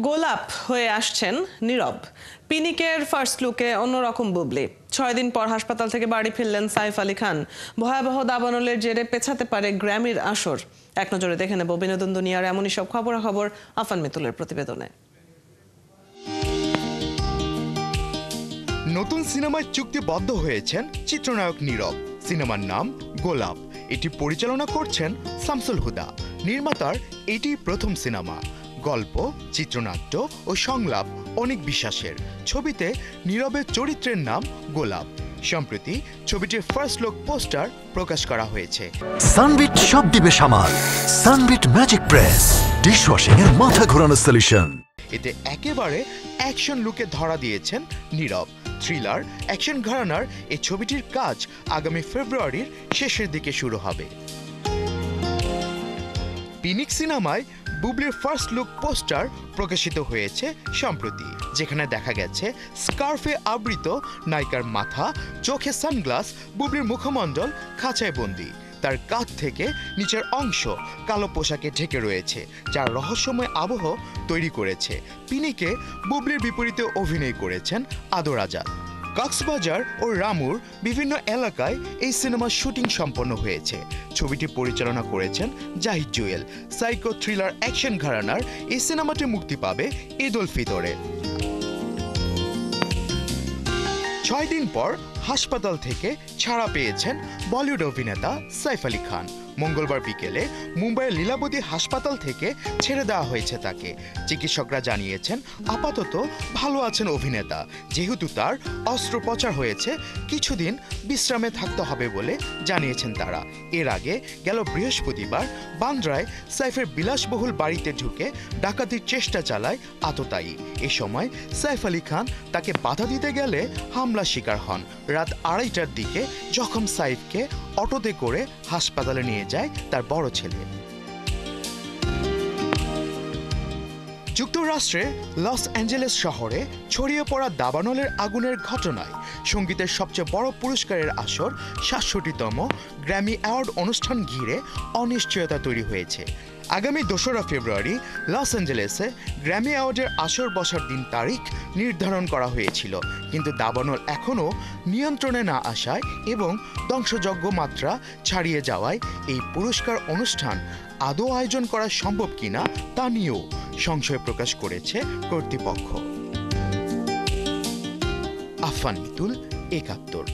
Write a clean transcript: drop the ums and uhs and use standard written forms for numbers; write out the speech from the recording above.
গোলাপ হয়ে আসছেন নীরব। পিনিকের ফার্স্ট লুকে অন্যরকম বুবলি। 6 দিন পর হাসপাতাল থেকে বাড়ি ফিরলেন সাইফ আলী খান। ভয়াবহ দাবানলের জেরে পেছাতে পারে গ্র্যামির আসর। এক নজরে দেখে নেব বিনোদন দুনিয়ার এমনই সব খবরাখবর আফান মিতুলের প্রতিবেদনে। নতুন সিনেমায় চুক্তিবদ্ধ হয়েছেন চিত্রনায়ক নীরব। সিনেমার নাম গোলাপ। এটি পরিচালনা করছেন শামসুল হুদা। নির্মাতার এটি প্রথম সিনেমা। গল্প, চিত্রনাট্য ও সংলাপ অনেক বিশ্বাসের। ছবিতে নীরবের চরিত্রের নাম গোলাপ। সম্প্রতি ছবিটির ফার্স্ট লুক পোস্টার প্রকাশ করা হয়েছে। সানবিট সব দিবে সামাল। সানবিট ম্যাজিক প্রেস ডিশওয়াশিং এর মাথা ঘোরানো সলিউশন। এতে একেবারে অ্যাকশন লুকে ধরা দিয়েছেন নীরব। থ্রিলার অ্যাকশন ঘরানার এই ছবিটির কাজ আগামী ফেব্রুয়ারির শেষের দিকে শুরু হবে। পিনিক সিনেমায় বুবলির ফার্স্ট লুক পোস্টার প্রকাশিত হয়েছে সম্প্রতি, যেখানে দেখা গেছে স্কার্ফে আবৃত নায়িকার মাথা, চোখে সানগ্লাস, বুবলির মুখমণ্ডল খাঁচায় বন্দী। তার কাঁধ থেকে নিচের অংশ কালো পোশাকে ঢেকে রয়েছে, যার রহস্যময় আবহ তৈরি করেছে। পিনিকে বুবলির বিপরীতে অভিনয় করেছেন আদর আজাদ। কক্সবাজার ও রামুর বিভিন্ন এলাকায় এই সিনেমার শুটিং সম্পন্ন হয়েছে। ছবিটি পরিচালনা করেছেন Zahid Jewel. Psycho thriller action ঘরানার এই সিনেমাটি মুক্তি পাবে ঈদ উল ফিতরে। 6 দিন পর হাসপাতাল থেকে ছাড়া পেয়েছেন বলিউড অভিনেতা সাইফ আলী খান। মঙ্গলবার বিকেলে মুম্বাইয়ের লীলাবতী হাসপাতাল থেকে ছেড়ে দেওয়া হয়েছে তাকে। চিকিৎসকরা জানিয়েছেন আপাতত ভালো আছেন অভিনেতা। যেহেতু তার অস্ত্রোপচার হয়েছে, কিছুদিন বিশ্রামে থাকতে হবে বলে জানিয়েছেন তারা। এর আগে গেল বৃহস্পতিবার বান্দ্রায় সাইফের বিলাসবহুল বাড়িতে ঢুকে ডাকাতির চেষ্টা চালায় আততায়ী। এ সময় সাইফ আলী খান তাকে বাধা দিতে গেলে হামলার শিকার হন। রাত 2:30টার দিকে জখম সাইফকে অটোতে করে হাসপাতালে নিয়ে যায় তার বড় ছেলে। যুক্তরাষ্ট্রের লস অ্যাঞ্জেলেস শহরে ছড়িয়ে পড়া দাবানলের আগুনের ঘটনায় সঙ্গীতের সবচেয়ে বড় পুরস্কারের আসর ৬৭তম গ্র্যামি অ্যাওয়ার্ড অনুষ্ঠান ঘিরে অনিশ্চয়তা তৈরি হয়েছে। আগামী ২রা ফেব্রুয়ারি লস অ্যাঞ্জেলেসে গ্র্যামি অ্যাওয়ার্ডের আসর বসার দিন তারিখ নির্ধারণ করা হয়েছিল, কিন্তু দাবানল এখনও নিয়ন্ত্রণে না আসায় এবং ধ্বংসযজ্ঞ মাত্রা ছাড়িয়ে যাওয়ায় এই পুরস্কার অনুষ্ঠান আদৌ আয়োজন করা সম্ভব কিনা তা নিয়েও সংশয় প্রকাশ করেছে কর্তৃপক্ষ। আফান মিতুল, ৭১।